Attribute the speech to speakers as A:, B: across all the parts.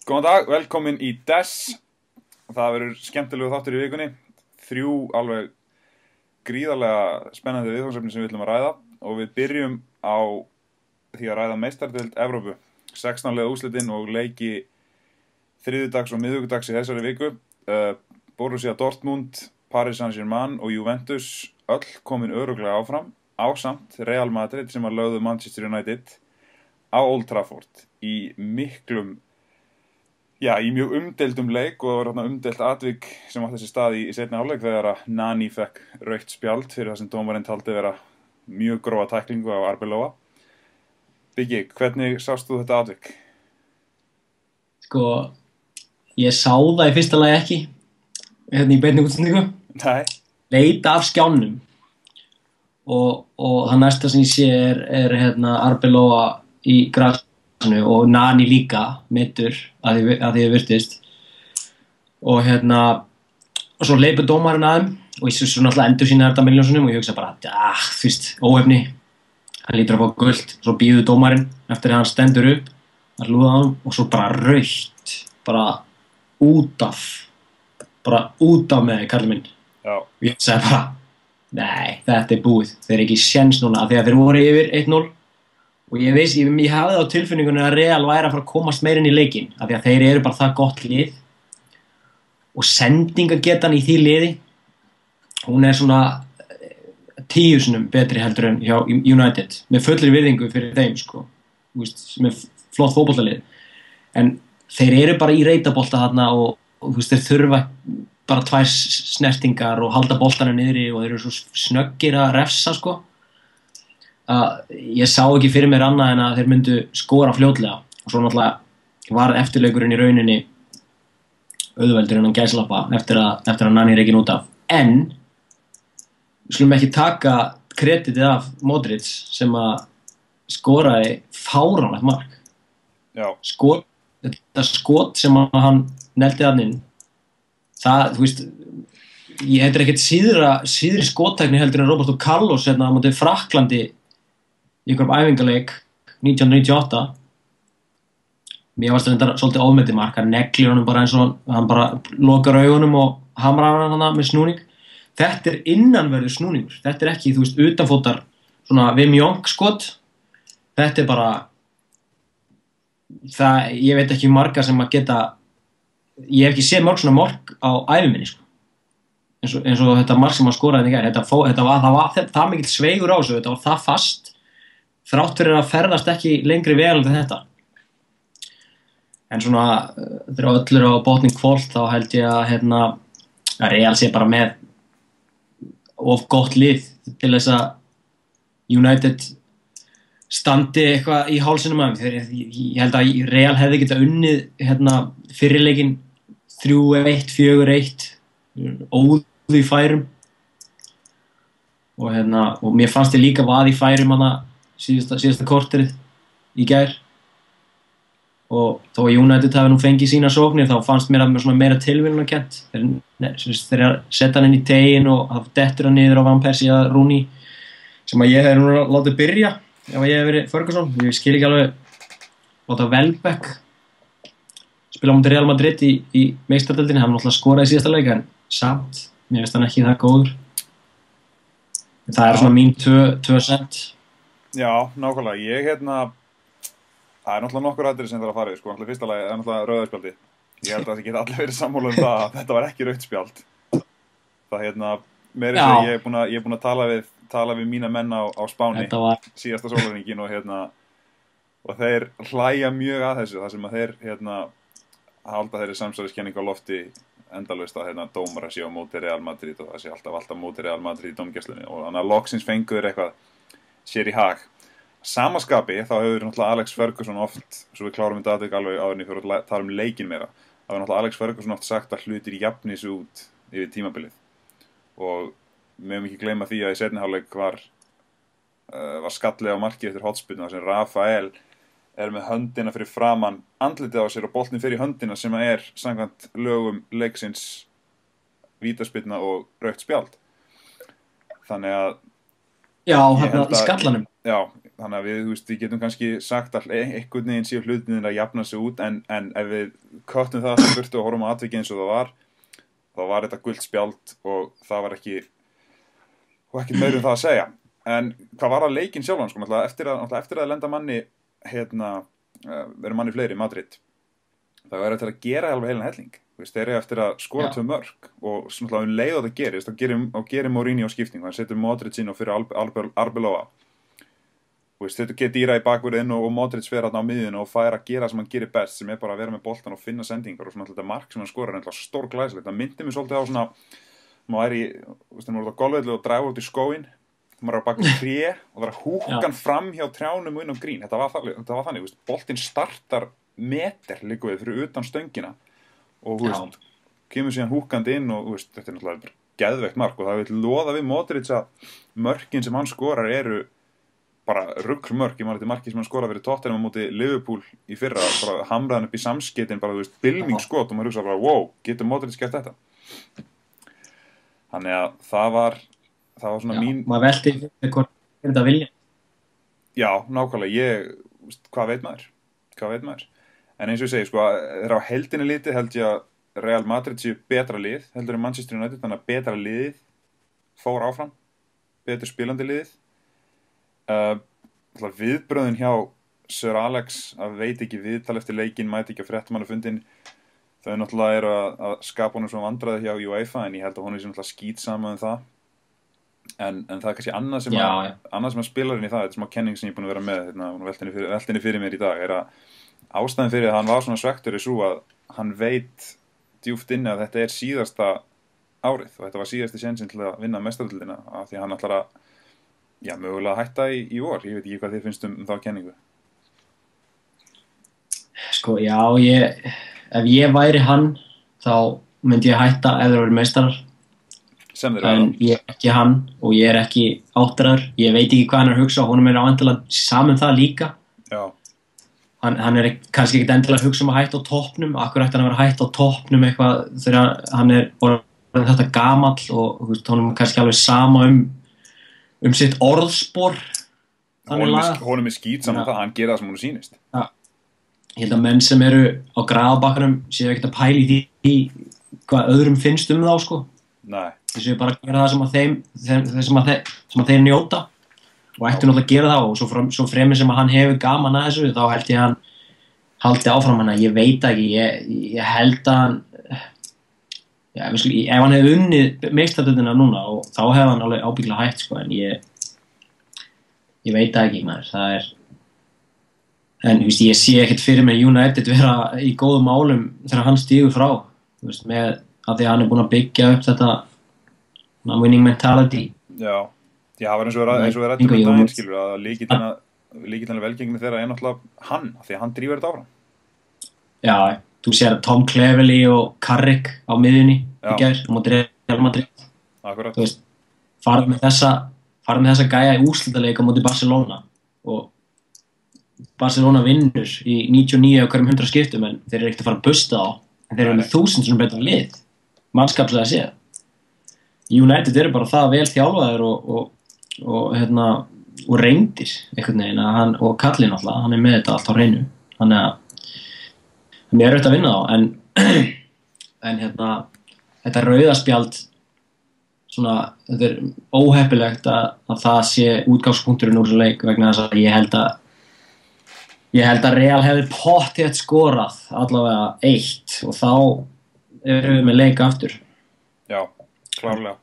A: Góðan dag, velkomin í DES. Það verður skemmtilegu þáttur í vikunni. 3 alveg gríðarlega spennandi viðfangsefni sem við ætlum að ræða og við byrjum á því að ræða meistardeild Evrópu. 16 liða úrslitin og leiki þriðjudags og miðvikudags í þessari viku. Borussia Dortmund, Paris Saint-Germain og Juventus öll komin örugglega áfram ásamt Real Madrid sem að lögðu Manchester United á Old Trafford í miklum í mjög umdeildum leik og það var hérna umdeilt atvik sem átti sér stað í seinni hálfleik þegar að Nani fekk rautt spjald fyrir það sem dómarinn taldi vera mjög grófa tæklingu á Arbeloa. Biggi, hvernig sást þú þetta atvik?
B: Sko, ég sá það í fyrsta lagi ekki hérna í beinni útsendingu.
A: Nei.
B: Leita af skjánum og það næsta sem ég sé er hérna Arbeloa í grasinu og Nani líka meiddur að því ég virtist og hérna og svo leipur dómarinn að þeim og ég svo náttúrulega endur sína þetta miljónsunum og ég hugsa bara fyrst óefni, hann lítur að fá gult svo býður dómarinn eftir að hann stendur upp að lúða á hann og svo bara rautt bara út af með kallinn minn.
A: Já.
B: Og ég sagði bara nei, þetta búið, þeir eru ekki séns núna af því að þeir voru yfir 1-0 og ég hafði á tilfinningunni að Real væri að fara að komast meira inn í leikinn af því að þeir eru bara það gott lið og sendingagetan í því liði hún er svona 10 sinnum betri heldur en hjá United með fullri virðingu fyrir þeim sko, með flott fótboltalið en þeir eru bara í reitabolta þarna og þeir þurfa bara 2 snertingar og halda boltanum niðri og þeir eru svo snöggir að refsa sko ég sá ekki fyrir mér annað en að þeir myndu skora fljótlega og svo náttúrulega var eftirleikurinn í rauninni auðveldur innan gæslappa eftir að Nani reikin út af en við skulum ekki taka kreditið af Modric sem að skoraði fáránlegt mark.
A: Já.
B: Þetta skot sem að hann neldi þarna inn það, þú veist ég heitir ekkert síðri skottækni heldur en Roberto Carlos hérna á móti Frakklandi í einhverjum æfingaleik 1998 mér varst þetta svolítið ofmetið mark hann neglir honum bara eins og hann bara lokar augunum og hamrar hann með snúning þetta innanverður snúningur þetta ekki, þú veist, utanfótar svona Wim Jonk skot þetta bara það, ég veit ekki marga sem að geta ég hef ekki séð mörg svona mark á æfiminni sko eins og þetta mark sem hann skoraði í gær það var það mikill sveigur á þessu þetta var það fast þrátt fyrir að ferðast ekki lengri vel en þetta en svona þegar öllur á botning kvólt þá held ég að Real sé bara með of gott lið til þess að United standi eitthvað í hálsinum af ég held að Real hefði getað unnið fyrirleikinn 3-1, 4-1 óðu í færum og mér fannst ég líka vað í færum síðasta korterið í gær og þó að United hafi nú fengið sína sóknir þá fannst mér að mér svona meira tilviljunarkennt þegar setja hann inn í tegin og það dettur hann niður á Van Persie að Rooney sem að ég hef nú látið byrja ef ég hef verið Ferguson ég skil ekki alveg láta Welbeck spila á móti Real Madrid í meistardeildinni hann náttúrulega skoraði í síðasta leik en samt, mér finnst hann ekki það góður það er svona mín 2%.
A: Já, nákvæmlega. Ég það er náttúrulega nokkur atriði sem það er að fara í, sko. Fyrsta lagi er náttúrulega rauða spjaldi. Ég held að það geta allir verið sammála það að þetta var ekki rautt spjald. Það meira sem ég er búinn að tala við mína menn á Spáni síðasta sólarhringinn og þeir hlæja mjög að þessu, þar sem að þeir halda þeirri samsæriskenningu á lofti endalaust að dómara sé á móti Real Madrid og það sé alltaf móti Real Madrid í dómgæslunni og þannig að loksins fenguður eitthvað sér í hag. Samaskapi þá hefur náttúrulega Alex Ferguson oft, svo við klárum þetta aðeins alveg áður en ég fyrir að tala um leikinn meira, þá hefur náttúrulega Alex Ferguson oft sagt að hlutir jafni sig út yfir tímabilið og við höfum ekki gleyma því að í seinni hálfleik var skallið á markið eftir hornspyrnu þar sem Rafael er með höndina fyrir framan andlitið á sér og boltinn fyrir höndina sem er samkvæmt lögum leiksins vítaspyrna og rautt spjald. Þannig að
B: Já,
A: Ég
B: hérna
A: held
B: í
A: að,
B: skallanum.
A: já, þannig að við, þú veist, við getum kannski sagt að einhvern veginn séu hlutinir að jafna sig út, en ef við köttum það sem burtu og horfum á atvikið eins og það var, þá var þetta gult spjald og það var ekki, og ekkert meira um það að segja. En hvað var að leikinn sjálfan, sko, náttúrulega eftir að lenda manni, verið manni fleiri í Madrid, það var til að gera alveg heilan helling. Þeir eru eftir að skora 2 mörk og svona leið að það gerist og gerir Mourinho skiptingu, hann setur Modric inn og fyrir Arbeloa. Þetta getur dýra í bakverðin og Modric fer á miðjunni og fær að gera sem hann gerir best, sem bara að vera með boltan og finna sendingar, og svona þetta mark sem hann skorar er stór glæsilegt. Það myndi mig svolítið á svona, maður er á golfvelli og dragur út í skóinn, maður er á bakvið tré og það er að húka hann fram hjá trjánum og inn á grín. Þetta var þannig, boltinn startar meter líka við fyrir utan stöngina og kemur síðan húkandi inn og þetta er náttúrulega bara geðveikt mark, og það vil loða við Modric að mörkin sem hann skorar eru bara ruglmörk. Ég man þetta markið sem hann skoraði fyrir Tottenham á móti Liverpool í fyrra, bara hamraðan upp í samskeytin, bara bylmingsskot, og maður hugsa bara, wow, getur Modric gert þetta? Þannig að það var svona mín...
B: Maður velti hvort þetta vilja.
A: Já, nákvæmlega, hvað veit maður? En eins og ég segi, sko, þegar á heildinni litið held ég að Real Madrid séu betra lið, heldur en Manchester United, þannig að betra liðið fór áfram, betur spilandi liðið. Viðbröðin hjá Sir Alex að veit ekki viðtal eftir leikinn, mæti ekki á fréttamannafundinn, þau náttúrulega eru að skapa honum svona vandræði hjá UEFA, en ég held að honum sé náttúrulega skítsama það, en það er kannski annað sem að spilarinn í það, þetta smá kenning sem ég er búin að vera með, veltinni fyrir mér í dag, er að ástæðan fyrir að hann var svona svektur er svo að hann veit djúpt inni að þetta er síðasta árið, og þetta var síðasti sénsinn til að vinna meistaradeildina, af því að hann ætlar að mögulega hætta í vor. Ég veit ekki hvað þið finnst um þá kenningu.
B: Sko, já, ef ég væri hann, þá myndi ég hætta ef þeir eru meistarar.
A: Sem þeir eru.
B: En ég er ekki hann og ég er ekki áttræður. Ég veit ekki hvað hann er að hugsa, og honum er vantilega saman það líka.
A: Já.
B: Hann er kannski ekkert endilega að hugsa um að hætta á toppnum. Akkur ætti hann að vera hætta á toppnum eitthvað þegar hann er orðinn þetta gamall, og honum er kannski alveg sama um sitt orðspor.
A: Honum er skýt saman það, hann gera það sem hún sýnist.
B: Ja. Ég held að menn sem eru á graðbakkanum séu ekkert að pæla í því hvað öðrum finnst um þá, sko.
A: Nei.
B: Þeir séu bara að gera það sem að þeir njóta, og ættu náttúrulega að gera það, og svo fremur sem að hann hefur gaman að þessu, þá held ég að hann haldi áfram hana. Ég veit ekki, ég held að hann, ef hann hefði unnið meistaradeildina núna, og þá hefði hann alveg ábyggilega hætt, sko, en ég veit það ekki, maður. Það er, en ég sé ekkert fyrir mig United vera í góðum málum þegar hann stígur frá, með að því að hann er búinn að byggja upp þetta winning mentality.
A: Já, það var eins og við rættum um daginn, skilur, að líkillinn velgengni þeirra er náttúrulega hann, því að hann drífur þetta áfram.
B: Já, þú sér Tom Cleverley og Carrick á miðjunni í gær, á móti Real Madrid.
A: Akkurat.
B: Þú veist, farið með þessa gæja í úrslitaleik á móti Barcelona, og Barcelona vinnur í 99 á hverjum 100 skiptum, en þeir eru ekkert að fara að busta á, en þeir eru með 1000 sem betur lið, mannskapslega séð. United eru bara það vel þjálfaðir og reyndir einhvern veginn, og Kallinn alltaf, hann er með þetta allt á hreinu, þannig að hann er auðvitað að vinna þá, en þetta rauðaspjald, svona, þetta er óheppilegt að það sé útgangspunkturinn úr þessu leik, vegna þess að ég held að Real hefði pottþétt skorað allavega 1, og þá erum við með leik aftur.
A: Já, klárlega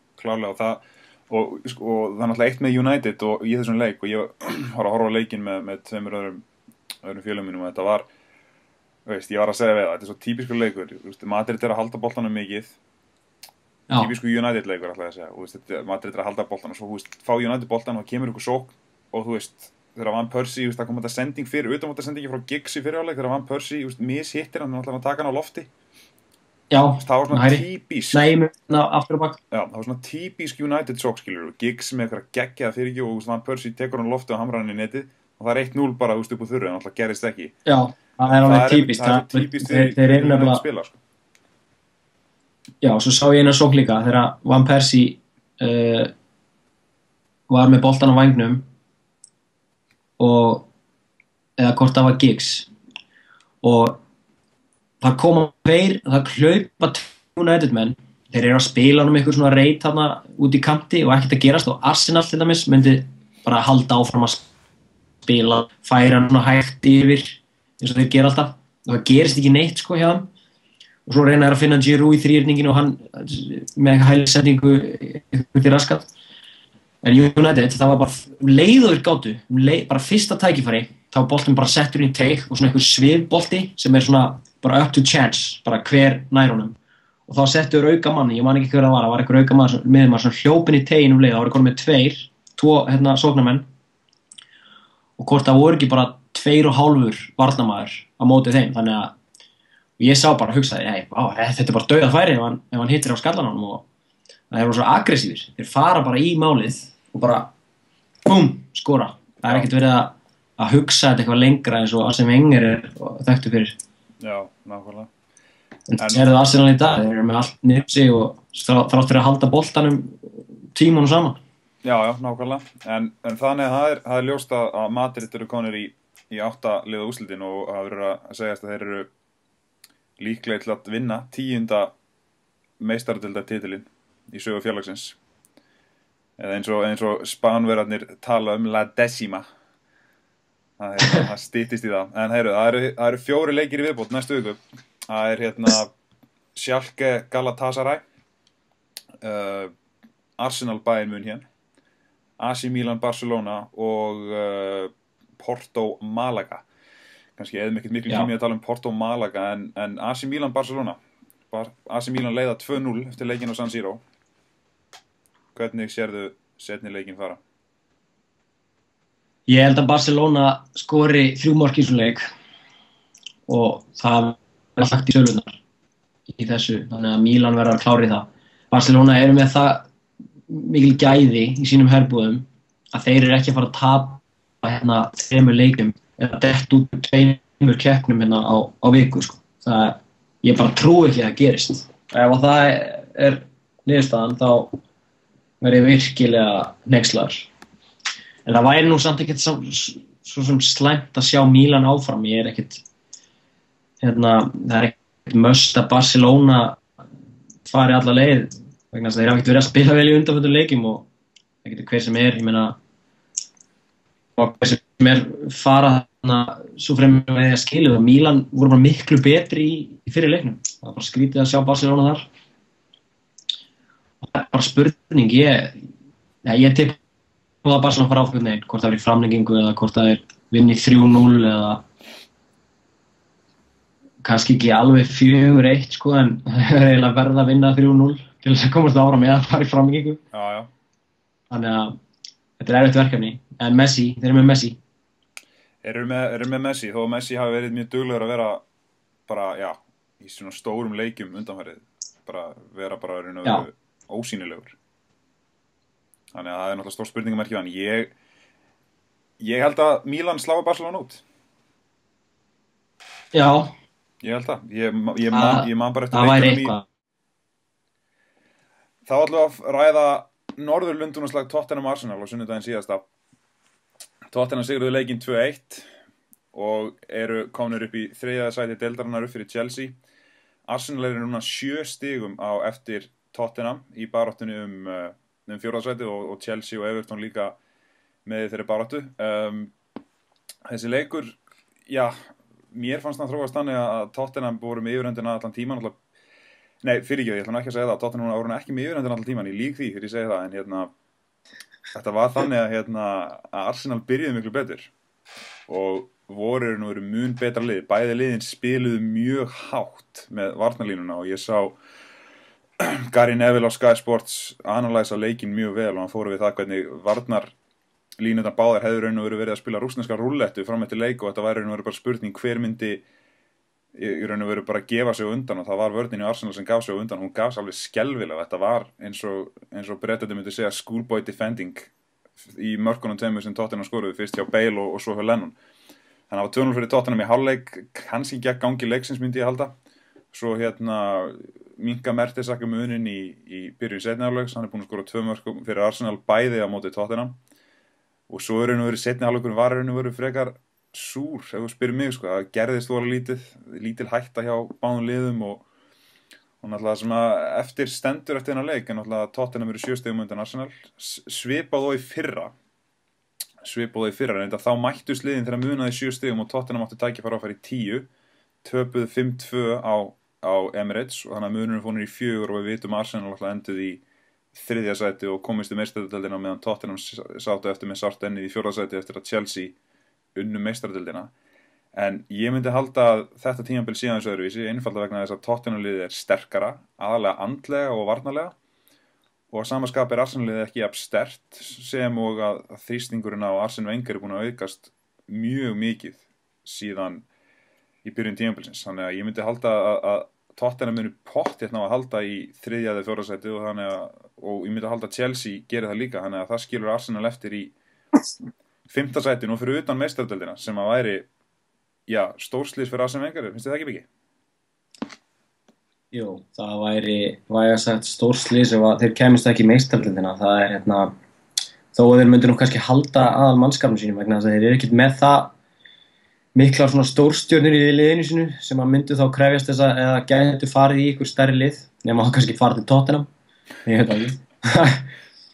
A: og það er náttúrulega eitt með United og í þessum leik, og ég var að horfa á leikinn með tveimur öðrum félögum mínum, og þetta var, ég var að segja við það, þetta er svo típiskur leikur, Madrid er að halda boltanum mikið, típiskur United leikur ætla ég að segja, og Madrid er að halda boltanum, og svo fá United boltan og kemur ykkur sókn, og þegar Van Persie, það kom þetta sending fyrir, utanmóta sendingi frá Giggs í fyrirháleik, þegar Van Persie mishittir hann, ætlaði að taka hann á lofti.
B: Já,
A: það var svona típisk.
B: Aftur og bak.
A: Já, það var svona típisk United sókn, skilur, Giggs með eitthvað geggjaða fyrirgjöf, og Van Persie tekur hann á lofti og hamrar hann í netið, og það er 1-0 bara upp úr þurru, en alltaf gerist ekki.
B: Já, það er alveg típist.
A: Það er típist þeir eru nefnilega að spila, sko.
B: Já, svo sá ég eina sókn líka, þegar Van Persie var með boltan á vængnum og eða hvort það var Giggs og það koma það hlaupa United menn, þeir eru að spila um eitthvað svona reit þarna út í kanti og ekkert að gerast og Arsenal til dæmis myndi bara halda áfram að spila, færa svona hægt yfir eins og þeir gera alltaf og það gerist ekki neitt sko hjá þeim og svo reyna þeir að finna Giroud í þrýrningin og hann með hælsendingu út í raskat en United það var bara leiður gátu bara fyrsta tækifæri þá var boltinn bara settur inn í teig og svona einhver svifbolti sem svona bara up to chance, bara hver nær honum og þá settur auka manni, ég man ekki hver það var einhver auka mann með maður svona hljópin í tegin leið, það voru konum með tvo sóknarmenn og hvort það voru ekki bara 2,5 varnarmaður á móti þeim, þannig að ég sá bara, hugsaði, þetta bara dauða færi ef hann hittir á skallanum og það eru svo aggressífir, þeir fara bara í málið og bara, búm, skora það ekkert verið að hugsa þetta eitthvað lengra eins og Arsene Wenger þekktur fyrir.
A: Já, nákvæmlega.
B: En það eru Arsenal í dag, þeir eru með allt niður sig og þrátt fyrir að halda boltanum tímunum saman.
A: Já, nákvæmlega. En þannig að það er ljóst að Madrid eru konir í 8 liða úrslitin og það verður að segjast að þeir eru líklega til að vinna 10. meistaradeildartitilinn í sögu félagsins. Eða eins og Spánverjarnir tala La décima. Það styttist í það. En heyrðu, það eru 4 leikir í viðbót næstu viku. Það er Schalke Galatasaray, Arsenal Bayern München, AC Milan Barcelona og Porto Malaga. Kannski eða miklu tími að tala um Porto Malaga en AC Milan Barcelona. AC Milan leiða 2-0 eftir leikinn á San Siro. Hvernig sérðu seinni leikinn fara?
B: Ég held að Barcelona skori 3 mörk í þessum leik og það er lagt í sölunar í þessu, þannig að Milan verður að klára það. Barcelona eru með það mikil gæði í sínum herbúðum að þeir eru ekki að fara að tapa 3 leikum eða dett út 2 keppnum á viku sko. Ég bara trúi ekki að það gerist. Ef það er niðurstaðan þá verður ég virkilega hneykslaður. En það væri nú samt ekkert svo sem slæmt að sjá Milan áfram. Ég er ekkert, það er ekkert must að Barcelona fari alla leið. Vegna þess að þeir hafa ekkert verið að spila vel í undanföldum leikjum og ekkert hver sem er, ég meina, og hver sem er fara þarna svo fremur með að skilja og Milan voru bara miklu betri í fyrir leiknum. Það var bara skrítið að sjá Barcelona þar. Og það er bara spurning, ég tipp og það bara svona fara áfram neginn, hvort það er í framlengingu eða hvort það er vinni 3-0 eða kannski ekki alveg 4-1 sko en það er eiginlega verða að vinna 3-0 til þess að komast áfram eða fara í framlengingu.
A: Já.
B: Þannig að þetta er erfitt verkefni. En Messi, þeir eru með Messi.
A: Eru með Messi, þó að Messi hafi verið mjög duglegur að vera bara, í svona stórum leikjum undanfarið. Vera ósýnilegur. Þannig að það er náttúrulega stór spurningamerki en ég held að Milan slái Barcelona út.
B: Já.
A: Ég held það. Ég man bara eftir
B: það væri eitthvað.
A: Þá ætlum við að ræða Norðurlundunarslag Tottenham Arsenal á sunnudaginn síðasta. Tottenham sigruðu leikinn 2-1 og eru komnir upp í 3. sæti deildarinnar upp fyrir Chelsea. Arsenal eru núna 7 stigum á eftir Tottenham í baráttunni um 4. sæti og Chelsea og Everton líka með þeirri baráttu. Þessi leikur, mér fannst það þróast þannig að Tottenham voru með yfirhöndina allan tíman. Nei, fyrirgefðu, ég ætla ekki að segja það. Tottenham voru ekki með yfirhöndina allan tíman. Ég lík því þegar ég segi það, en þetta var þannig að Arsenal byrjuði miklu betur og voru mun betra lið. Bæði liðin spiluðu mjög hátt með varnarlínuna og ég sá Gary Neville á Sky Sports analysa leikinn mjög vel og hann fór við það hvernig varnarlínurnar báðar hefðu raun og verið að spila rússneska rúllettu fram eftir leik og þetta var raun og verið bara spurning hver myndi í raun og verið bara að gefa sig undan og það var vörnin í Arsenal sem gaf sig undan, hún gaf sig alveg skelfilega. Þetta var eins og Bretarnir myndi segja schoolboy defending í mörkunum 2 sem Tottenham skoruðu fyrst hjá Bale og svo hjá Lennon. Þannig að það var 2-0 fyrir Tottenham í hálfleik, kannski gekk gangi leiksins myndi ég halda. Svo minnka Mertesacker munin í byrjun seinni hálfleiks, hann búinn að skora 2 mörk fyrir Arsenal bæði á móti Tottenham og svo seinni hálfleikurinn var frekar súr, ef þú spyrir mig, sko, það gerðist voru lítil hætta hjá báðum liðum og náttúrulega sem að eftir stendur eftir þennan leik, en náttúrulega Tottenham eru 7 stigum undan Arsenal, svipað og í fyrra, en þá mættust liðin þegar munaði 7 stigum og Tottenham átti tækifæri á að fara í 10, töpuðu 5-2 á Emirates og þannig að munurinn fór niður í 4 og við vitum Arsenal alltaf enduð í 3. sæti og komist í meistaradeildina meðan Tottenham sátu eftir með sárt ennið í 4. sæti eftir að Chelsea unnu meistaradeildina. En ég myndi halda að þetta tímabil síðan þessu öðruvísi, einfalda vegna þess að Tottenham liðið sterkara, aðalega andlega og varnarlega og að sama skapi Arsenal liðið ekki jafn sterkt sem og að þrýstingurinn á Arsene Wenger búinn að aukast mjög mikið síðan í byrjun tímabilsins. Þannig að ég myndi halda að Tottenham muni pott hérna að halda í 3. eða 4. sæti og ég myndi halda að Chelsea geri það líka, þannig að það skilur Arsenal eftir í 5. sæti og fyrir utan meistaradeildina sem að væri stórslys fyrir Arsene Wenger, finnst þið það ekki Biggi?
B: Jú, það væri sagt stórslys ef þeir kæmist ekki í meistaradeildina. Það er þó að þeir myndu nú kannski halda aðal mannskapnum sínum vegna þess að þeir eru ekkert með það miklar svona stórstjörnur í liðinu sínu sem að myndu þá krefjast þess að eða gætu farið í ykkur stærri lið nema þá kannski farið til Tottenham, ég veit ekki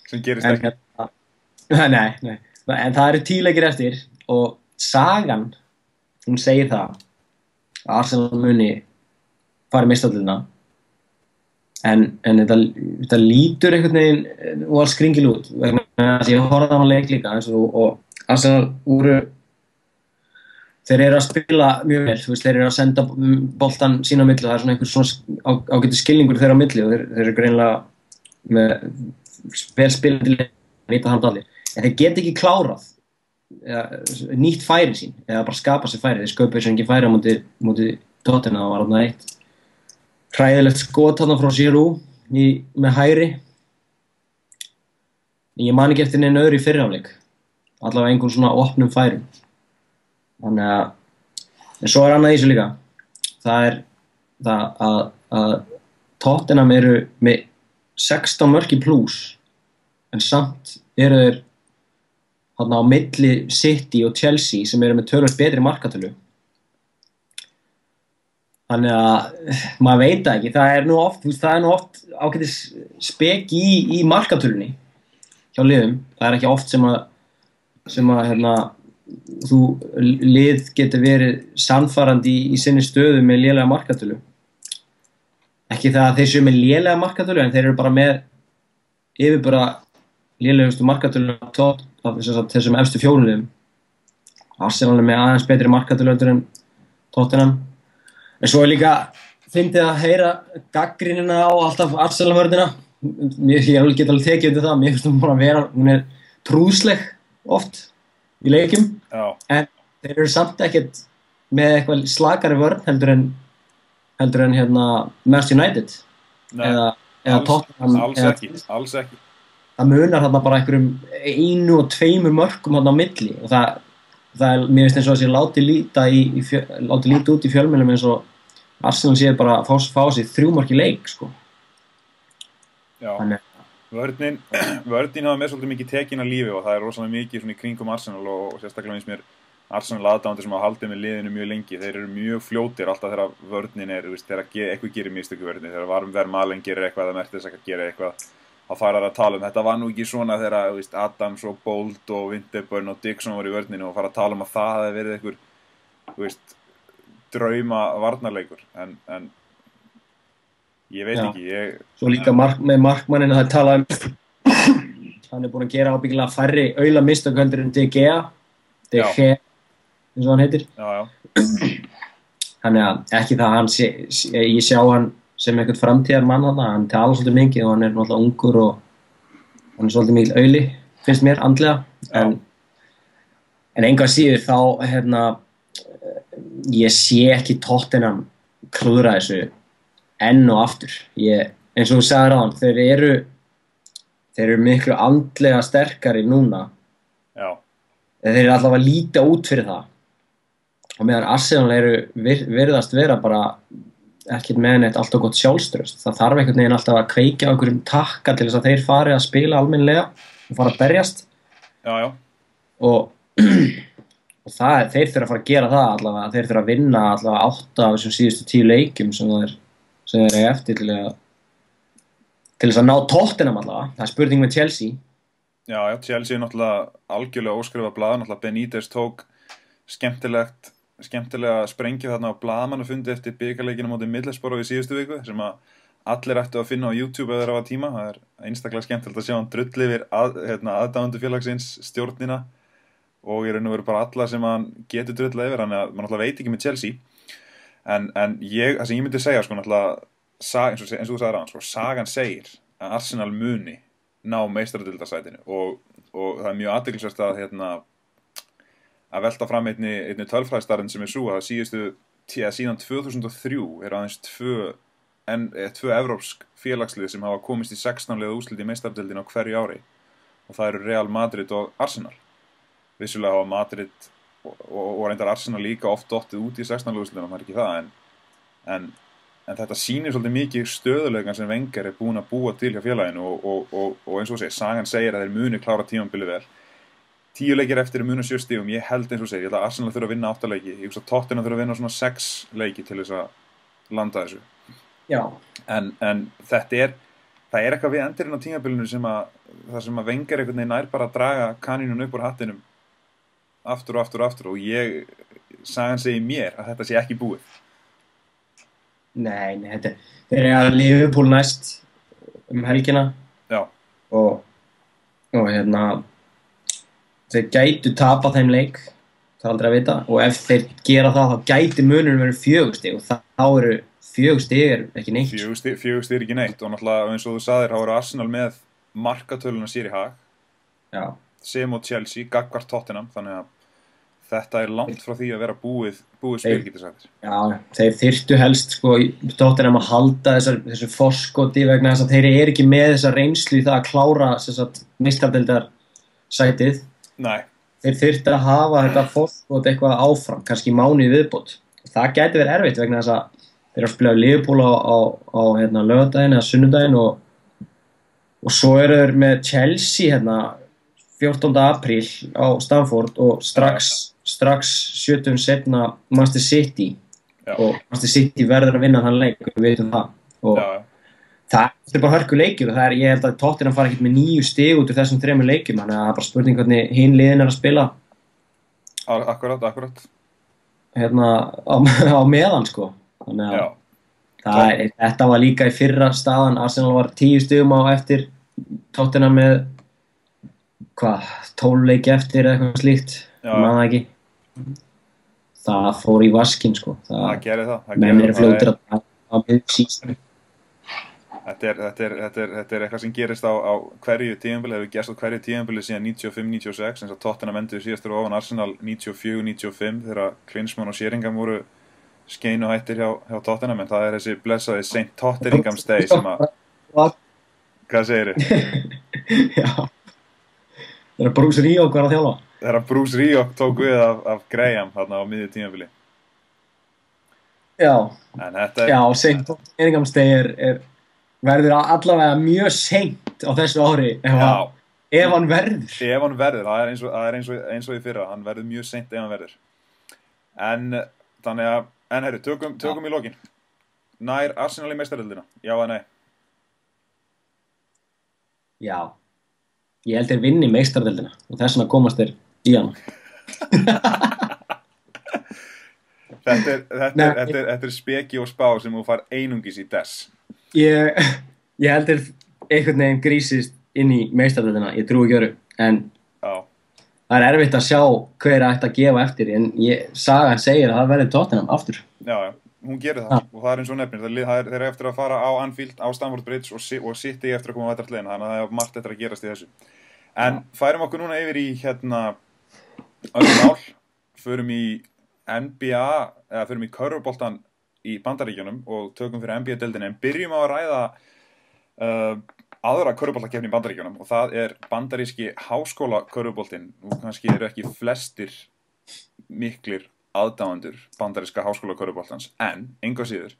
A: sem gerist ekki
B: Nei, en það eru 10 leikir eftir og sagan hún segir það að Arsenal muni farið meistaradeildina en þetta lítur einhvern veginn og alls skringil út vegna þess að ég horfði á hann leik líka og Arsenal þeir eru að spila mjög vel, þeir eru að senda boltan sína á milli, það er svona einhver svona ágætis skilningur þeirra á milli og þeir eru greinilega með vel spilandi leik, vita það allir, en þeir geta ekki klárað nýtt færi sín, eða bara skapa sér færi, þeir sköpuðu sér ekki færi á móti Tottenham, það var þarna eitt hræðilegt skot þarna frá Giroud með hægri, ég man ekki eftir neinn öðru í fyrri hálfleik, allavega einhvern svona opnum færum. Þannig en svo annað í þessu líka það er það að Tottenham eru með 16 mörk í plús en samt eru þeir þarna á milli City og Chelsea sem eru með töluvert betri markatölu. Þannig að maður veit ekki, það er nú oft ágætis speki í markatölunni hjá liðum, það er ekki oft sem að lið getur verið sannfærandi í sinni stöðu með lélega markatölu. Ekki það að þeir séu með lélega markatölu en þeir eru bara með yfirbara lélegustu markatölu af þessum efstu 4 liðum. Arsenal er með aðeins betri markatölu en Tottenham. En svo er líka fyndið að heyra gagnrýnina á alltaf Arsenal-vörðina. Ég get alveg tekið undir það, mér finnst hún bara hún er trúðsleg oft í leikjum, en þeir eru samt ekkert með eitthvað slakari vörn heldur en Manchester United eða Tottenham
A: alls ekki
B: það munar þarna bara einhverjum 1 og 2 mörkum þarna á milli og það er, mér finnst eins og að sé látið líta út í fjölmiðlum eins og Arsenal sé bara að fá sér 3 mörk í leik sko.
A: Þannig Vörnin hafa með svolítið mikið tekin að lífi og það er rosalega mikið svona í kringum Arsenal og sérstaklega finnst mér Arsenal aðdáandi sem hafa haldið með liðinu mjög lengi, þeir eru mjög fljótir alltaf þegar vörnin þegar eitthvað gerir mistöku vörnin, þegar Vermaelen gerir eitthvað eða Mertesacker gerir eitthvað, þá fara að tala þetta var nú ekki svona þegar Adams og Bolt og Winterburn og Dixon voru í vörninu og fara að tala að það hefði verið einhver drauma varnarleikur, en ég veit ekki
B: Svo líka með markmanninu það tala hann er búinn að gera ábyggilega færri aula mistök heldur en De Gea eins og hann heitir þannig að ekki það hann ég sjá hann sem einhvern framtíðarmann hann tala svolítið mikið og hann er náttúrulega ungur og hann er svolítið mikil auli finnst mér andlega en engu að síður þá ég sé ekki Tottenham klúðra þessu enn og aftur eins og þú sagðir á hann þeir eru miklu andlega sterkari núna þeir eru allavega að líta út fyrir það og meðan Arsenal virðast vera bara ekkert með neitt alltaf gott sjálfstraust. Það þarf einhvern veginn alltaf að kveikja á einhverjum takka til þess að þeir fari að spila almennilega og fara að berjast
A: Já.
B: og, og þeir þurfa að fara að gera það allavega, þeir þurfa að vinna allavega 8 af þessum síðustu 10 leikjum sem þeir eiga eftir til þess að ná Tottenham allavega. Það er spurning með Chelsea.
A: Já, Chelsea er náttúrulega algjörlega óskrifað blað, náttúrulega Benítez tók skemmtilega sprengju þarna á blaðamannafundi eftir bikarleikina móti Middlesbrough í síðustu viku sem að allir ættu að finna á YouTube ef þeir hafa tíma. Það er einstaklega skemmtilegt að sjá hann drulli yfir aðdáendur félagsins, stjórnina og í raun og veru bara alla sem hann getur drullað yfir, þannig að maður náttúrulega veit ekki með Chelsea. En það sem ég myndi segja sko náttúrulega, eins og þú sagðir sko, sagan segir að Arsenal muni ná meistaradeildarsætinu og það er mjög athyglisvert að velta fram einni tölfræðistarinn sem er sú að síðan 2003 aðeins tvö evrópsk félagslið sem hafa komist í 16 liða úrslit í meistaradeildina á hverju ári og það eru Real Madrid og Arsenal. Vissulega hafa Madrid og reyndar Arsenal líka oft dottið út í 16 liða úrslitunum, það er ekki það, en þetta sýnir svolítið mikið stöðuleikan sem Wenger er búinn að búa til hjá félaginu og eins og segir, sagan segir að þeir muni klára tímabilið vel. 10 leikir eftir munu 7 stigum, ég held eins og segir, ég held að Arsenal þurfa að vinna 8 leiki, ég hugsa að Tottenham þurfa að vinna svona 6 leiki til þess að landa þessu.
B: Já. En
A: það er eitthvað við endurinn á tímabilinu sem að Wenger einhvern veginn nær bara að draga kanínun upp úr hattinum aftur og sagan segir mér að þetta sé ekki búið.
B: Nei, þeir eru að Liverpool næst helgina.
A: Já.
B: Og þeir gætu tapa þeim leik, það er aldrei að vita, og ef þeir gera það þá gæti munurinn verið 4 stig og þá eru 4 stig ekki neitt.
A: 4 stig ekki neitt og náttúrulega eins og þú sagðir þá eru Arsenal með markatöluna sér í hag.
B: Já.
A: Sem og Chelsea, gagnvart Tottenham, þannig að þetta er langt frá því að vera búið spil, getur sagt.
B: Já, þeir þyrftu helst sko Tottenham að halda þessu forskoti vegna þess að þeir eru ekki með þessa reynslu í það að klára meistaradeildarsætið.
A: Nei.
B: Þeir þyrftu að hafa þetta forskot eitthvað áfram, kannski mánuð viðbót. Það gæti verið erfitt vegna þess að þeir eru að spila Liverpool á laugardaginn eða sunnudaginn og svo eru þeir með Chelsea 14. apríl á Stamford og strax 70 setna Manchester City.
A: Já.
B: Og Manchester City verður að vinna þann leik, við veitum það og það er bara hörku leikir og ég held að Tottenham fara ekkert með 9 stig út úr þessum 3 leikjum, þannig að það er bara spurning hvernig hin liðin að spila
A: Akkurat
B: á meðan sko, þannig að þetta var líka í fyrra staðan. Arsenal var 10 stigum á eftir Tottenham með 12 leiki eftir eða eitthvað slíkt, maður ekki. Það fór í vaskinn sko.
A: Það gerir það.
B: Menn eru fljótir að síðan.
A: Þetta er eitthvað sem gerist á hverju tímabili, hefur gerst á hverju tímabili síðan 95-96, eins og Tottenham endur síðastur ofan Arsenal 94-95 þegar Klinsmann og Sheringham voru skeinuhættir hjá Tottenham, en það er þessi blessaði St. Totteringham's Day sem að hvað segirðu?
B: Já. Þegar Bruce Rioch var að þjálfa.
A: Þegar Bruce Rioch tók við af Graham þarna á miðju tímabili.
B: Já.
A: En þetta
B: Já, St. Totteringham's Day verður allavega mjög seint á þessu ári ef hann verður.
A: Ef hann verður, það er eins og í fyrra, hann verður mjög seint ef hann verður. En herru, tökum í lokin. Nær Arsenal í meistaradeildina? Já eða nei?
B: Já. Ég held þeir vinni meistaradeildina og þess vegna komast þeir í hana.
A: Þetta er speki og spá sem þú far einungis í DES.
B: Ég held þeir einhvern veginn grísist inn í meistaradeildina, ég trúi ekki öru, en það er erfitt að sjá hver ætti að gefa eftir, en sagan segir að það verður Tottenham aftur.
A: Já, hún gerir það og það er eins og nefnir, þeir eru eftir að fara á Anfield, á Stamford Bridge og City eftir að koma á þetta leginn, þannig að það er margt eftir að gerast í þessu. En færum okkur núna yfir í önnur mál, förum í NBA, eða förum í körfuboltan í Bandaríkjunum og tökum fyrir NBA-deildinni, en byrjum á að ræða aðra körfuboltakeppni í Bandaríkjunum og það er bandaríski háskóla körfuboltinn. Nú kannski eru ekki flestir miklir aðdáendur bandaríska háskóla körfuboltans, en engu að síður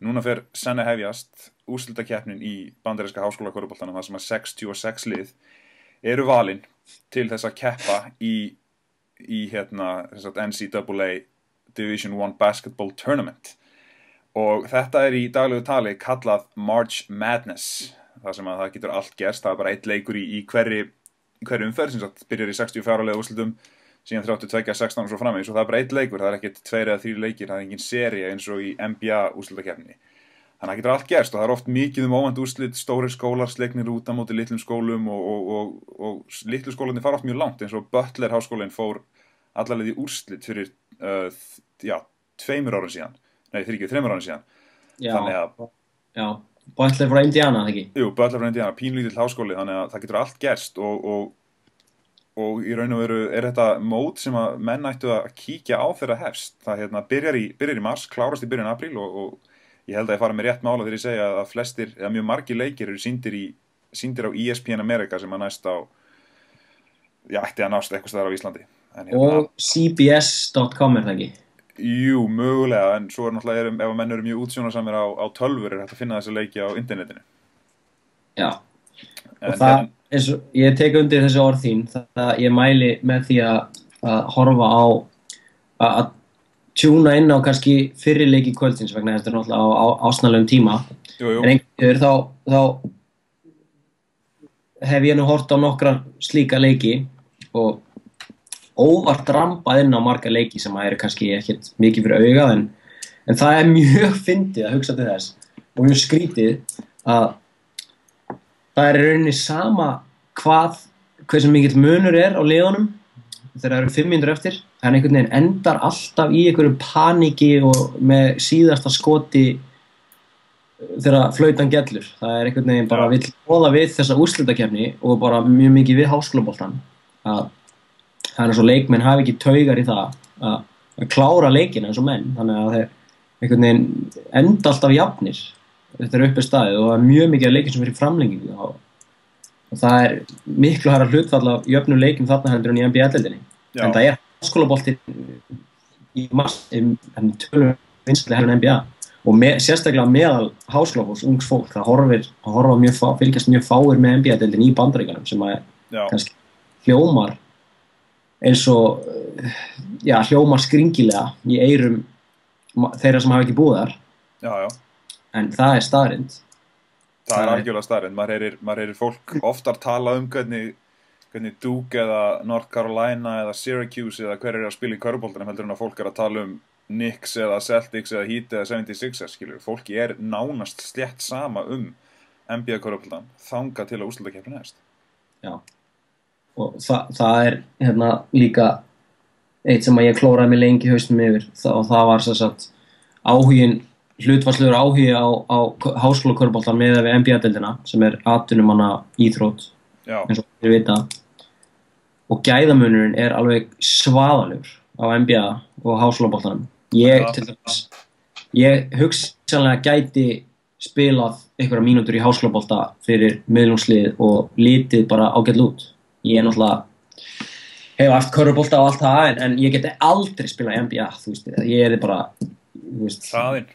A: núna fer senn að hefjast úrslitakeppnin í bandaríska háskólaköruboltanum þar sem að 66 lið eru valin til þess að keppa í NCAA Division I Basketball Tournament og þetta í daglegu tali kallað March Madness þar sem að það getur allt gerst, það bara eitt leikur í hverri umferð sem sagt byrjar í 64 liða úrslitum síðan 32, 16 og svo framvegis og það bara eitt leikur, það ekkert 2 eða 3 leikir, það engin sería eins og í NBA úrslitakeppninni. Þannig að það getur allt gerst og það oft mikið óvænt úrslit, stórir skólar slegnir út á móti litlum skólum og litlu skólarnir fara oft mjög langt eins og Butler háskólinn fór allarleið í úrslit fyrir 2 árum síðan. Nei, 3 árum síðan.
B: Já, Butler frá Indiana, ekki?
A: Jú, Butler frá Indiana, pínlítill háskóli, þannig að það getur allt gerst og í raun og veru þetta mót sem að menn ættu að kíkja á þegar hefst. Það byrjar í mars, klárast í byrjun apríl og ég held að ég fara með rétt mála þegar ég segja að flestir, eða mjög margir leikir eru sýndir á ESPN America sem að næst á, ætti að nást eitthvað staðar á Íslandi.
B: Og CBS.com það ekki?
A: Jú, mögulega, en svo náttúrulega ef menn eru mjög útsjónarsamir á tölvur hægt að finna þessa leiki á internetinu.
B: Já, og það, eins og ég tek undir þessi orð þín, það ég mæli með því að horfa á, að tjúna inn á kannski fyrri leiki kvöldsins vegna þetta náttúrulega á ásnalegum tíma.
A: Jú.
B: En einhverjur þá hef ég nú hort á nokkra slíka leiki og óvart rampað inn á marga leiki sem eru kannski ekkert mikið fyrir augað en það mjög fyndið að hugsa til þess og mjög skrítið að það í rauninni sama hversu mikill munur á liðunum þegar það eru 5 mínútur eftir en einhvern veginn endar alltaf í einhverju paniki og með síðasta skoti þegar flautan gellur. Það einhvern veginn bara vill boða við þessa úrslitakeppni og bara mjög mikið við háskólaboltann að þannig að svo leikmenn hafi ekki taugar í það að klára leikina eins og menn þannig að þeir einhvern veginn enda alltaf jafnir þetta uppi staðið og það mjög mikið af leikin sem fyrir framlengingu og það miklu hærra hlutfall af jöfnum leikim þarna heldur en í NBA-deildinni en það háskólaboltinn í mars tölum vinsætlega heldur en NBA og sérstaklega meðal háskólafólks, ungs fólk það fylgjast mjög fáir með NBA-deildinni í Bandaríkjunum sem að kannski hljómar eins og hljómar skringilega í eyrum þeirra sem hafa ekki búið þar.
A: Já.
B: En það staðreynd.
A: Það algjörlega staðreynd. Maður heyrir fólk oftar tala hvernig Duke eða North Carolina eða Syracuse eða hver að spila í körfuboltanum heldur en að fólk að tala Knicks eða Celtics eða Heat eða 76ers, skilur. Fólki nánast slétt sama NBA körfuboltan þangað til að úrslitakeppnin hefst.
B: Já. Og það líka eitt sem að ég klóraði mig lengi hausnum yfir og það var hlutfallslegur áhugi á háskólakörfuboltan miðað við NBA-deildina sem atvinnumanna íþrótt eins og þér vita og gæðamunurinn alveg svaðalegur á NBA og háskólaboltanum. Ég hugsanlega gæti spilað einhverja mínútur í háskólabolta fyrir miðlungslið og litið bara ágætlega út. Ég náttúrulega hef haft körfubolta og allt það en ég geti aldrei spilað í NBA, þú veist, ég bara
A: hraðinn.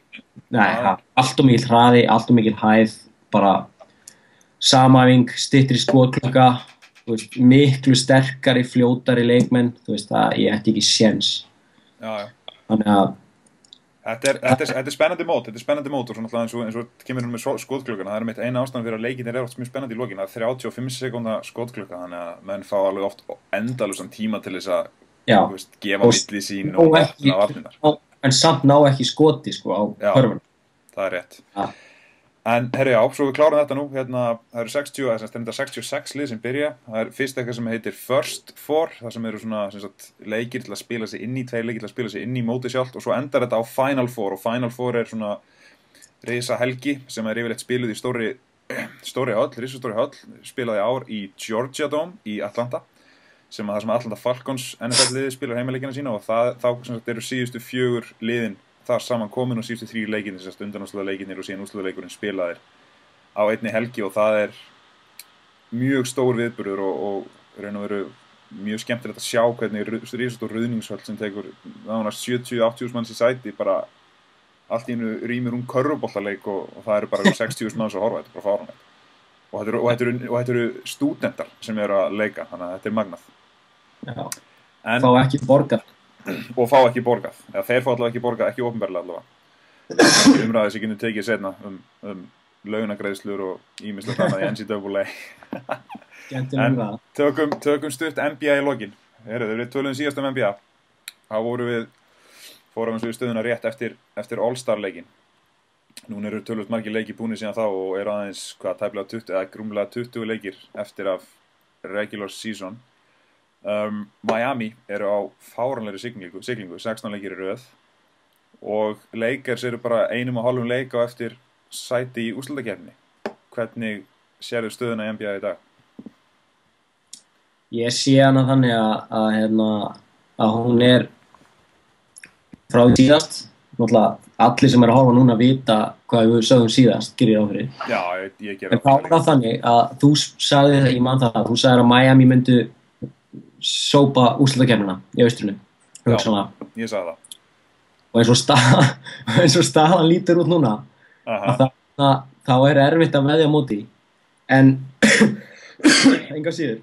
B: Nei, allt og mikil hraði, allt og mikil hæð, bara samæfing, styttri skotklukka, þú veist, miklu sterkari, fljótari leikmenn, þú veist, ég ætti ekki séns.
A: Já.
B: Þannig að
A: Þetta er spennandi mót og svona eins og kemur með skotklukkan, það mitt eina ástæðan fyrir að leikin oft mjög spennandi í lokin, það 35 sekúnda skotklukka, þannig að menn fá alveg oft endalausan tíma til þess að gefa milli sín og vatna varnirnar.
B: En samt ná ekki skoti á körfunum.
A: Það rétt. En svo við klárum þetta nú, það eru 66 lið sem byrja, það fyrst eitthvað sem heitir First Four, það sem eru svona leikir til að spila sig inn í, 2 leikir til að spila sig inn í móti sjálft og svo endar þetta á Final Four og Final Four svona risa helgi sem yfirleitt spiluð í stóri höll, spilaði ár í Georgia Dome í Atlanta, sem Atlanta Falcons NFL-liði spilar heimaleikina sína og þá eru síðustu 4 liðin þar saman komin og síðustu 3 leikinir, undanúrslitaleikinir og síðan úrslitaleikurinn spilaðir á einni helgi og það mjög stór viðburður og raun og veru mjög skemmtilegt að sjá hvernig risastór ruðningshöll sem tekur nánast 70-80 manns í sæti bara allt í einu rýmir körfuboltaleik og það eru bara 60.000 manns að horfa, þetta er bara fáránlegt. Og þetta eru stúdentar sem eru að leika, þannig að þetta er magnað.
B: Já, fá ekki borgað.
A: Og fá ekki borgað. Eða þeir fá allavega ekki borgað, ekki opinberlega allavega. Umræðið sem getum tekið seinna launagreiðslur og ýmislegt annað í NCAA. En tökum stutt NBA í lokin. Við töluðum síðast NBA. Þá fórum við stöðuna rétt eftir All-Star-leikin. Núna eru tölvöld margir leikir búnir síðan þá og eru aðeins tæplega 20 eða rúmlega 20 leikir eftir af regular season. Miami eru á fáránlegri siglingu, 16 leikir í röð og Lakers eru bara 1,5 leik á eftir sæti í úrslitakeppni. Hvernig sérðu stöðuna í NBA í dag?
B: Ég sé hana þannig að hún er frá því síðast. Náttúrulega allir sem eru að horfa núna vita hvað við sögðum síðast, gerir ég á fyrir.
A: Já, ég ger á fyrir.
B: En þá var þannig að þú sagði það, ég man það, þú sagðir að Miami myndu sópa úrslitakeppnina í austrinu.
A: Já, ég sagði það.
B: Og eins og staðan lítur út núna, þá er erfitt að veðja á móti. En enga síður,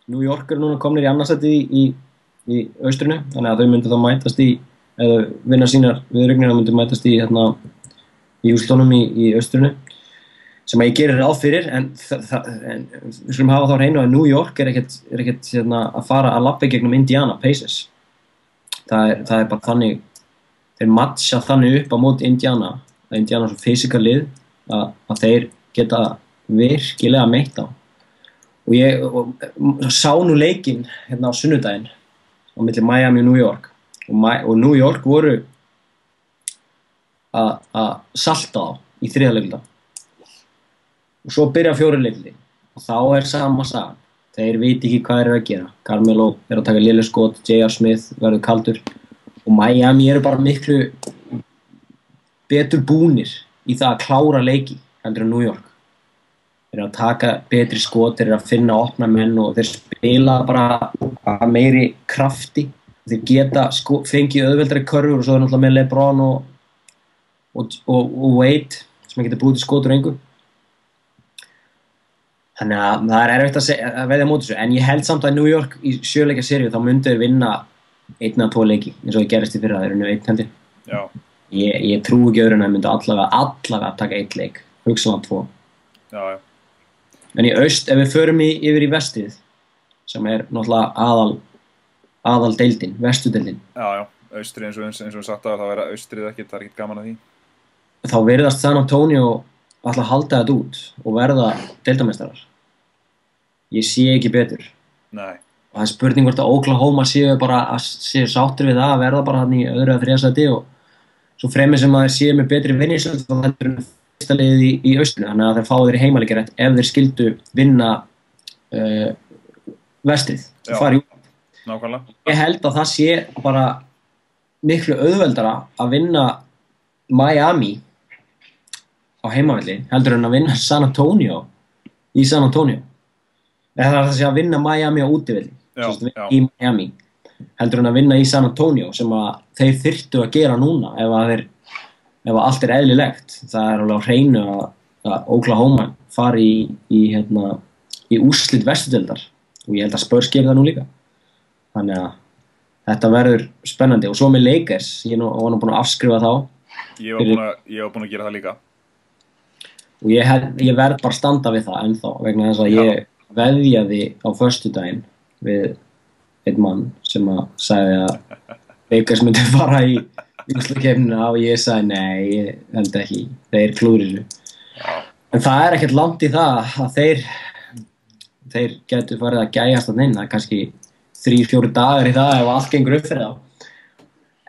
B: New York eru núna komnir í annarsæti í austrinu, þannig að þau myndu þá mætast eða vinna sínar viðregnir að myndu mætast í úrslitunum í austrinu, sem að ég gerir ráð fyrir, en við skulum hafa þá hreinu að New York er ekkert að fara að labba gegnum Indiana Pacers. Það er bara þannig, þeir matcha þannig upp á móti Indiana, að Indiana er svo physical lið að þeir geta virkilega meitt á. Og ég sá nú leikinn á sunnudaginn á milli Miami og New York og New York voru að salta á í þriðja leikluta og svo byrja 4 leikluti og þá er sama sagan. Þeir viti ekki hvað þeir eru að gera. Carmelo er að taka léleg skot, J.R. Smith verður kaldur og Miami eru bara miklu betur búnir í það að klára leiki heldur en New York. Þeir eru að taka betri skot, þeir eru að finna opna menn og þeir spila bara að meiri krafti. Þeir geta fengið auðveldari körfur og svo er náttúrulega með LeBron og Wade sem getur búið til skot úr engu. Þannig að það er erfitt að veðja móti þessu, en ég held samt að New York í 7 leikja seríu þá myndu þeir vinna 1 eða 2 leiki eins og það gerist í fyrra, þeir eru nú 1 hendi.
A: Já.
B: Ég trúi ekki öðru en að þeir myndu allavega taka 1 leik, hugsanlega 2.
A: Já.
B: En í aust, ef við förum yfir í vestið, sem er náttúrulega aðal deildin, vestudeildin.
A: Já, austrið eins og við sagt að það er austrið ekkert, það er ekkert gaman að því.
B: Þá virðast San Antonio ætla að halda þetta út og verða deildameistarar. Ég sé ekki betur.
A: Nei.
B: Og það er spurning hvort að Oklahoma séu sáttir við það að verða bara hann í öðru eða 3. sæti og svo fremur sem að þeir séu með betri vinningsöld þá þetta er fyrsta liðið í austrinu, þannig að þeir fá þeir heimaleikjarétt ef þeir skildu vinna vestrið.
A: Já, nákvæmlega.
B: Ég held að það sé bara miklu auðveldara að vinna Miami á heimavelli heldur en að vinna San Antonio í San Antonio. Eða það sé að vinna Miami á útivelli í Miami heldur en að vinna í San Antonio sem að þeir þyrftu að gera núna ef allt er eðlilegt. Það er alveg á hreinu að Oklahoma fari í úrslit vestudeildar og ég held að Spurs gerir það nú líka. Þannig að þetta verður spennandi og svo með Lakers, ég var nú búin að afskrifa þá.
A: Ég var búin að gera það líka.
B: Og ég verð bara að standa við það ennþá vegna þess að ég veðjaði á föstudaginn við einn mann sem að sagði að Lakers myndi fara í úrslitakeppnina og ég sagði nei, ég held ekki, þeir klúðri þessu. En það er ekkert langt í það að þeir getur farið að gæjast að neina, kannski 3-4 dagar í það ef allt gengur upp fyrir þá.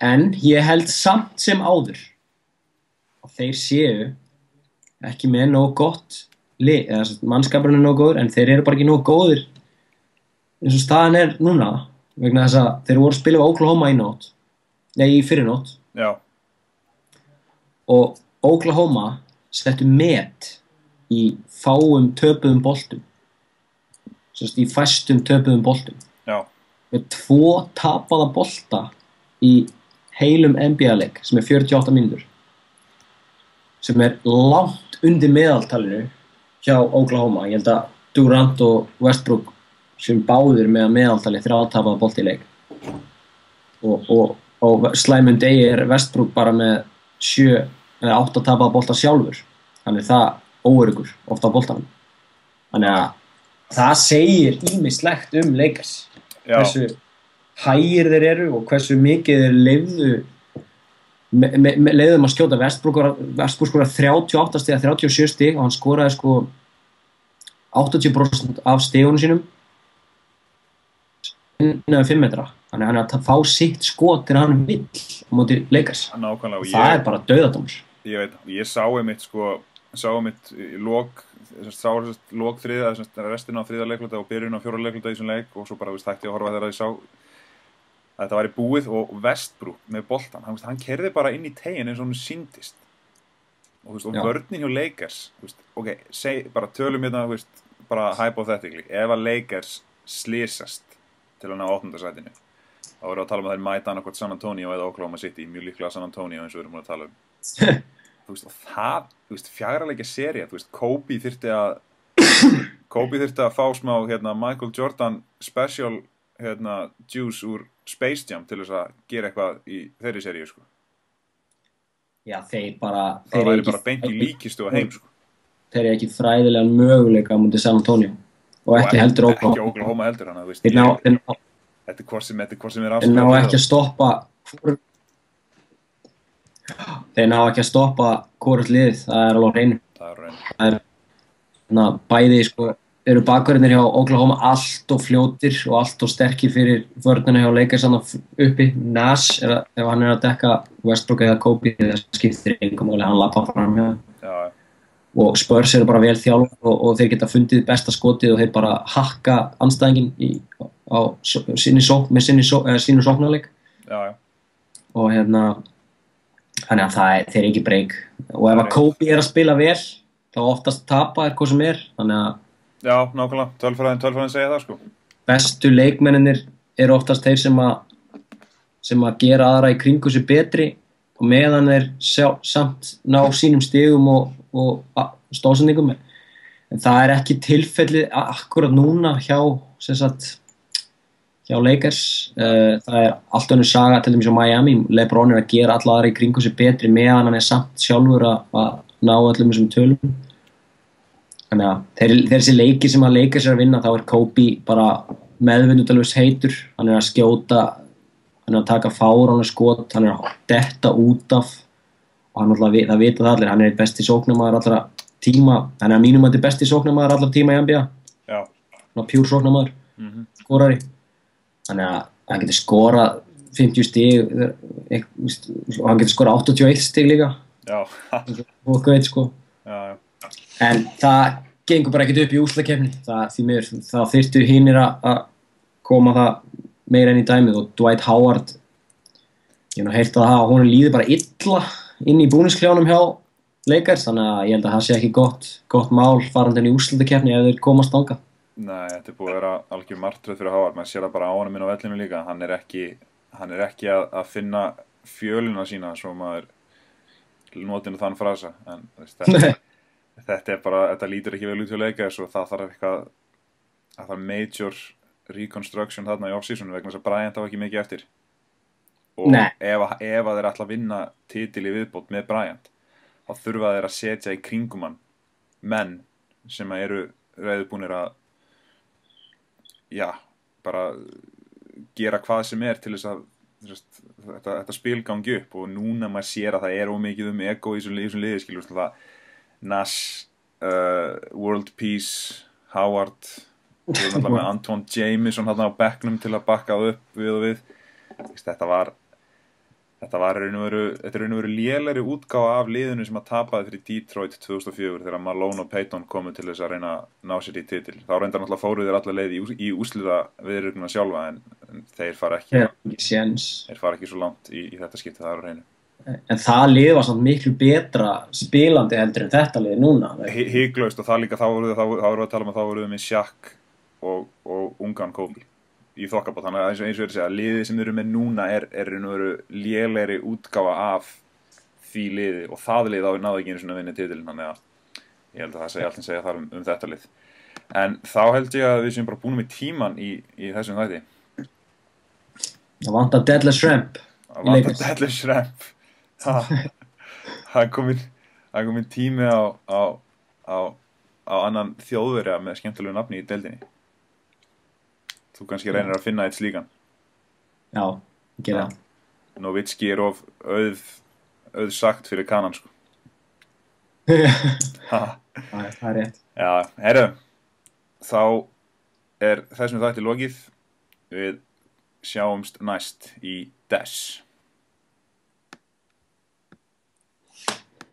B: En ég held samt sem áður að þeir séu ekki með nógu gott lið, eða mannskapurinn er nógu góður en þeir eru bara ekki nógu góðir eins og staðan er núna vegna þess að þeir voru að spila á Oklahoma í fyrirnótt.
A: Já.
B: Og Oklahoma settu met í fáum töpuðum boltum, í fæstum töpuðum boltum.
A: Já.
B: Með 2 tapaða bolta í heilum NBA-leik sem 48 mínútur sem langt undir meðaltalinu hjá Oklahoma. Ég held að Durant og Westbrook sem báðir með meðaltali 3 tapaða bolta í leik og slæmum degi Westbrook bara með 7 eða 8 tapaða bolta sjálfur. Þannig það óöruggur ofta á boltanum. Þannig að það segir ýmislegt Lakers. Hversu hægir þeir eru og hversu mikið þeir leyfðum að skjóta. Westbrook skoraði 38 stig, 37 stig og hann skoraði 80% af stigunum sínum innan 5 metra. Þannig að hann að fá sitt skot þegar hann vill á móti Lakers.
A: Nákvæmlega.
B: Það bara dauðadómur.
A: Ég veit, ég sá einmitt í lok þriðja, restina á þriðja leikluta og byrjun á fjórða leikluta í þessum leik og svo bara hætti að horfa þegar ég sá að þetta væri búið og Westbrook með boltan, hann keyrði bara inn í tegin eins og hann sýndist og vörnin hjá Lakers, ok, bara tölum hérna, bara hypothetically, ef að Lakers slysast til að ná 8. sætinu, þá erum við að tala um að þeir mæta annarkvort San Antonio eða Oklahoma City, mjög líklega San Antonio eins og við erum að tala um. Og það, 4 leikja sería, Kobe þyrfti að fá smá Michael Jordan special juice úr Space Jam til þess að gera eitthvað í þeirri seríu
B: Já, þeir
A: væri bara beint í líkistu að heim
B: Þeir eru ekki fræðilegan möguleika á móti San Antonio og ekki heldur
A: Oklahoma heldur hann þetta er hvort sem er
B: þeir ná ekki að stoppa Þeir ná ekki að stoppa hvort liðið, það er alveg á hreinu. Það er bæði, eru bakverðinir hjá Oklahoma allt og fljótir og allt og sterkir fyrir vörnina hjá Lakers uppi. Nash, ef hann að dekka Westbrook eða Kobe, það skiptir engum máli, hann lappa fram hjá. Og Spurs eru bara vel þjálfar og þeir geta fundið besta skotið og þeir bara hakka andstæðingin með sínu sóknarleik. Og þannig að þeir ekki breyk og ef að Kobe að spila vel þá oftast tapa hvað sem þannig að
A: já, nákvæmlega, tölfræðin segja það
B: bestu leikmennir eru oftast þeir sem að gera aðra í kringu sig betri og meðan þeir samt ná sínum stigum og stóðsendingum en það er ekki tilfellið akkurat núna hjá Lakers, það er allt önnur saga til dæmis á Miami, LeBron að gera alla aðra í kringu sig betri meðan hann samt sjálfur að ná öllum þessum tölum þannig að þessi leiki sem að Lakers að vinna þá er Kobe bara meðvindudalvist heitur, hann að skjóta hann að taka fáránleg skot, hann að detta út af og hann alltaf, það vita það allir, hann eitt besti sóknarmaður allra tíma, hann að mínum að þetta besti sóknarmaður allra tíma í NBA hann pjúr sóknarmaður, skorari þannig að hann getur skorað 50 stig og hann getur skorað 81 stig líka og veit en það gengur bara ekkert upp í úrslitakeppni þá þyrftu hinir að koma það meira inn í dæmið og Dwight Howard ég hef heyrt að hún líði bara illa inn í búningskljónum hjá Lakers þannig að ég held að það sé ekki gott mál farandi inn í úrslitakeppni ef þeir komast þangað
A: Nei, þetta búið að vera algjör martröð fyrir Howard, maður sér það bara á honum inn á vellinu líka, hann er ekki að finna fjöluna sína svo maður notinu þann frasa, en þetta lítur ekki vel út hjá Lakers og það þarf major reconstruction þarna í off-season vegna þess að Bryant á ekki mikið eftir og ef þeir ætla að vinna titil í viðbót með Bryant þá þurfa þeir að setja í kringum hann menn sem eru reiðubúnir að bara gera hvað sem til þess að þetta spil gangi upp og núna maður sér að það er ómikið ego í þessum liði skilur Nash, World Peace, Howard með Anton Jameson á bekknum til að bakka upp við og við þetta er raun og veru lélegri útgáfa af liðinu sem að tapaði fyrir Detroit 2004 þegar Malone og Payton komu til þess að reyna að ná sér í titil. Þá reyndar náttúrulega fóru þeir alla leið í úrslita viðureignina sjálfa en þeir fara ekki svo langt í þetta skipti það á hreinu.
B: En það lið var samt miklu betra spilandi heldur en þetta lið núna.
A: Hyglaust og það líka þá voru við að tala um að þá voru við með Shaq og ungan Kobe. í þokkabót, þannig að eins og ég er að segja, liðið sem þeir eru með núna er raun og veru lélegri útgáfa af því liði og það lið náði ekki einu svona að vinna titilinn, þannig að ég held að það segja allt sem segja þar þetta lið. En þá held ég að við séum bara búin með tíman í þessum þætti.
B: Það vantar Deadly Shrimp.
A: Það vantar Deadly Shrimp. Það er komin tími á annan þjóðverja með skemmtilegu nafni í deildinni. Þú kannski reynir að finna eitt slíkan.
B: Já, gera það.
A: Nowitzki er of auð sagt fyrir kanan, sko.
B: Það er rétt.
A: Já, herru, þá er þessum þætti lokið. Við sjáumst næst í DES.